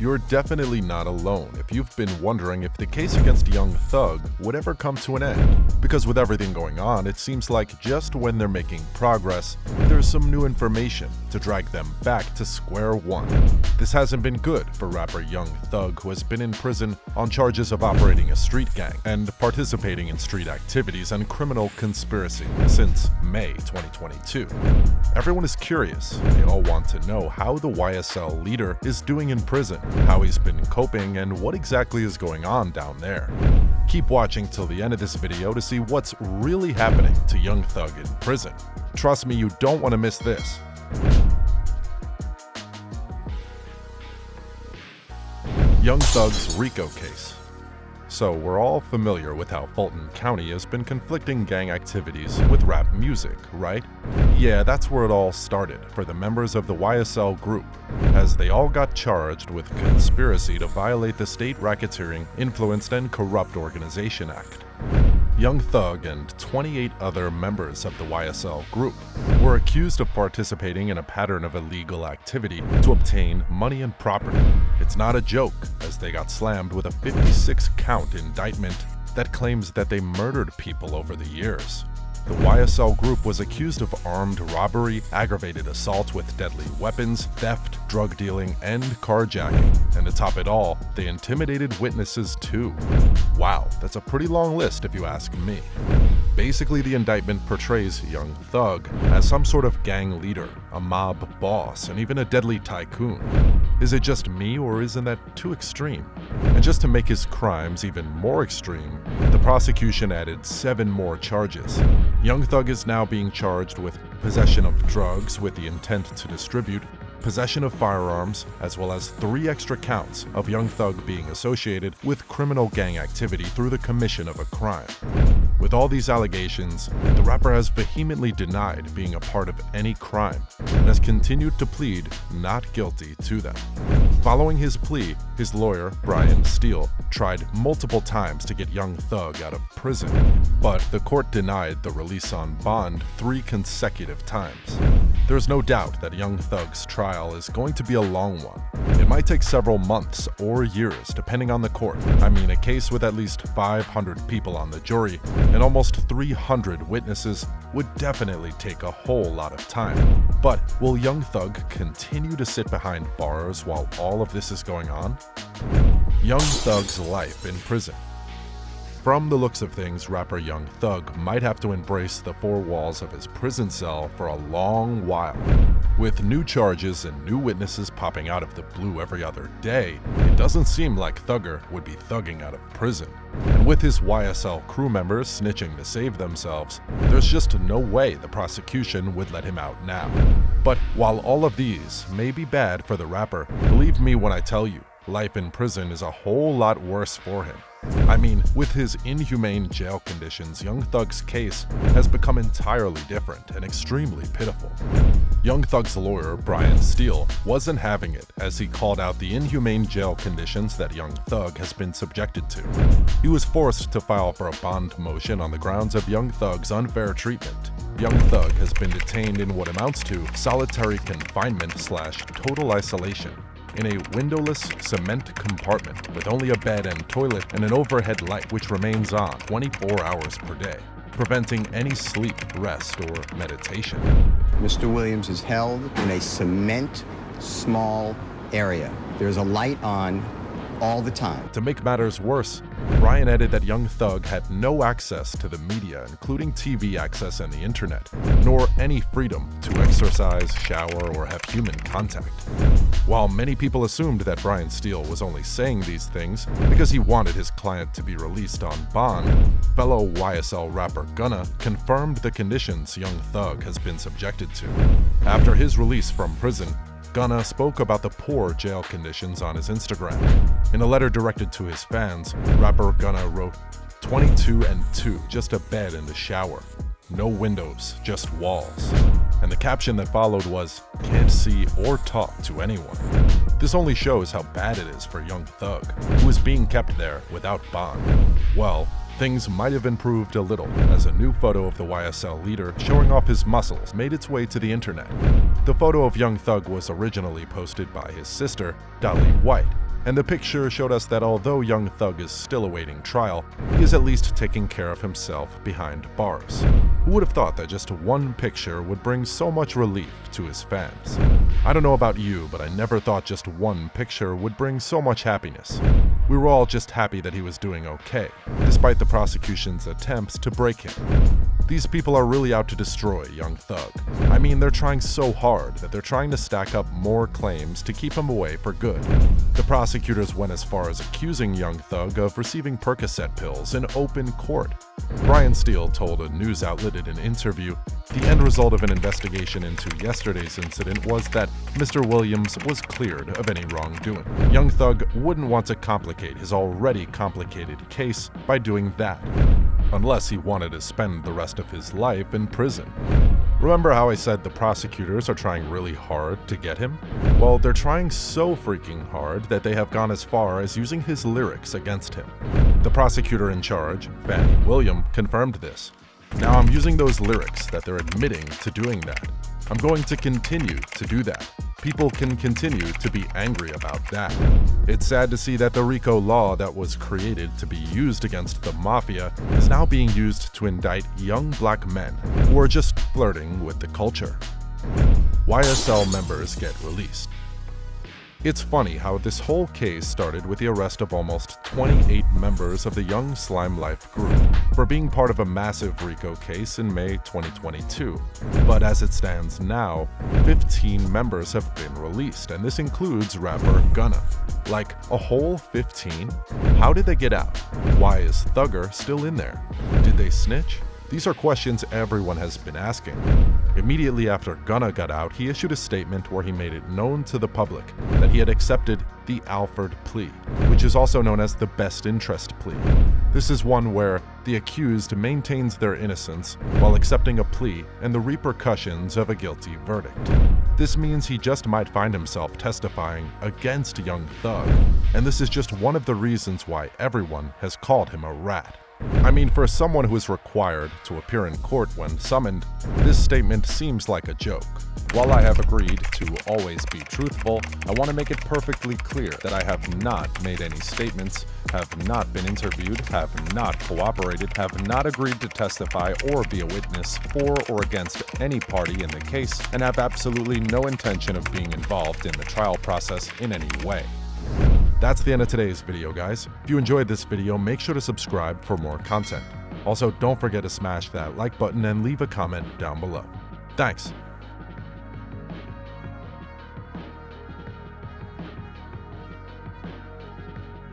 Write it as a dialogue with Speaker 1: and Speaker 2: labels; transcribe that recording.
Speaker 1: You're definitely not alone if you've been wondering if the case against YoungThug would ever come to an end. Because with everything going on, it seems like just when they're making progress, there's some new information to drag them back to square one. This hasn't been good for rapper YoungThug, who has been in prison on charges of operating a street gang and participating in street activities and criminal conspiracy since May 2022. Everyone is curious. They all want to know how the YSL leader is doing in prison, how he's been coping, and what exactly is going on down there. Keep watching till the end of this video to see what's really happening to YoungThug in prison. Trust me, you don't want to miss this. YoungThug's RICO case. So we're all familiar with how Fulton County has been conflicting gang activities with rap music, right? Yeah, that's where it all started for the members of the YSL group, as they all got charged with conspiracy to violate the State Racketeering, Influenced and Corrupt Organization Act. YoungThug and 28 other members of the YSL group were accused of participating in a pattern of illegal activity to obtain money and property. It's not a joke, as they got slammed with a 56-count indictment that claims that they murdered people over the years. The YSL group was accused of armed robbery, aggravated assault with deadly weapons, theft, drug dealing, and carjacking. And to top it all, they intimidated witnesses too. Wow, that's a pretty long list if you ask me. Basically, the indictment portrays YoungThug as some sort of gang leader, a mob boss, and even a deadly tycoon. Is it just me, or isn't that too extreme? And just to make his crimes even more extreme, the prosecution added 7 more charges. YoungThug is now being charged with possession of drugs with the intent to distribute, possession of firearms, as well as 3 extra counts of YoungThug being associated with criminal gang activity through the commission of a crime. With all these allegations, the rapper has vehemently denied being a part of any crime and has continued to plead not guilty to them. Following his plea, his lawyer, Brian Steele, tried multiple times to get YoungThug out of prison, but the court denied the release on bond 3 consecutive times. There's no doubt that YoungThug's trial is going to be a long one. It might take several months or years depending on the court. I mean, a case with at least 500 people on the jury and almost 300 witnesses would definitely take a whole lot of time. But will YoungThug continue to sit behind bars while all of this is going on? YoungThug's life in prison. From the looks of things, rapper YoungThug might have to embrace the 4 walls of his prison cell for a long while. With new charges and new witnesses popping out of the blue every other day, it doesn't seem like Thugger would be thugging out of prison. And with his YSL crew members snitching to save themselves, there's just no way the prosecution would let him out now. But while all of these may be bad for the rapper, believe me when I tell you, life in prison is a whole lot worse for him. I mean, with his inhumane jail conditions, YoungThug's case has become entirely different and extremely pitiful. YoungThug's lawyer, Brian Steele, wasn't having it as he called out the inhumane jail conditions that YoungThug has been subjected to. He was forced to file for a bond motion on the grounds of YoungThug's unfair treatment. YoungThug has been detained in what amounts to solitary confinement/total isolation, in a windowless cement compartment with only a bed and toilet and an overhead light which remains on 24 hours per day, preventing any sleep, rest, or meditation.
Speaker 2: Mr. Williams is held in a cement small area. There's a light on all the time.
Speaker 1: To make matters worse, Brian added that YoungThug had no access to the media, including TV access and the internet, nor any freedom to exercise, shower, or have human contact. While many people assumed that Brian Steele was only saying these things because he wanted his client to be released on bond, fellow YSL rapper Gunna confirmed the conditions YoungThug has been subjected to. After his release from prison, Gunna spoke about the poor jail conditions on his Instagram. In a letter directed to his fans, rapper Gunna wrote, 22 and 2, just a bed and a shower. No windows, just walls. And the caption that followed was, can't see or talk to anyone. This only shows how bad it is for YoungThug, who is being kept there without bond. Well, things might have improved a little as a new photo of the YSL leader showing off his muscles made its way to the internet. The photo of YoungThug was originally posted by his sister, Dolly White, And the picture showed us that although YoungThug is still awaiting trial, he is at least taking care of himself behind bars. Who would have thought that just one picture would bring so much relief to his fans? I don't know about you, but I never thought just one picture would bring so much happiness. We were all just happy that he was doing okay, despite the prosecution's attempts to break him. These people are really out to destroy YoungThug. I mean, they're trying so hard that they're trying to stack up more claims to keep him away for good. The prosecutors went as far as accusing YoungThug of receiving Percocet pills in open court. Brian Steele told a news outlet in an interview, the end result of an investigation into yesterday's incident was that Mr. Williams was cleared of any wrongdoing. YoungThug wouldn't want to complicate his already complicated case by doing that, unless he wanted to spend the rest of his life in prison. Remember how I said the prosecutors are trying really hard to get him? Well, they're trying so freaking hard that they have gone as far as using his lyrics against him. The prosecutor in charge, Fannie William, confirmed this. Now I'm using those lyrics that they're admitting to doing that. I'm going to continue to do that. People can continue to be angry about that. It's sad to see that the RICO law that was created to be used against the mafia is now being used to indict young black men who are just flirting with the culture. YSL members get released. It's funny how this whole case started with the arrest of almost 28 members of the Young Slime Life group for being part of a massive RICO case in May 2022. But as it stands now, 15 members have been released, and this includes rapper Gunna. Like, a whole 15? How did they get out? Why is Thugger still in there? Did they snitch? These are questions everyone has been asking. Immediately after Gunna got out, he issued a statement where he made it known to the public that he had accepted the Alford plea, which is also known as the best interest plea. This is one where the accused maintains their innocence while accepting a plea and the repercussions of a guilty verdict. This means he just might find himself testifying against YoungThug, and this is just one of the reasons why everyone has called him a rat. I mean, for someone who is required to appear in court when summoned, this statement seems like a joke. While I have agreed to always be truthful, I want to make it perfectly clear that I have not made any statements, have not been interviewed, have not cooperated, have not agreed to testify or be a witness for or against any party in the case, and have absolutely no intention of being involved in the trial process in any way. That's the end of today's video, guys. If you enjoyed this video, make sure to subscribe for more content. Also, don't forget to smash that like button and leave a comment down below. Thanks.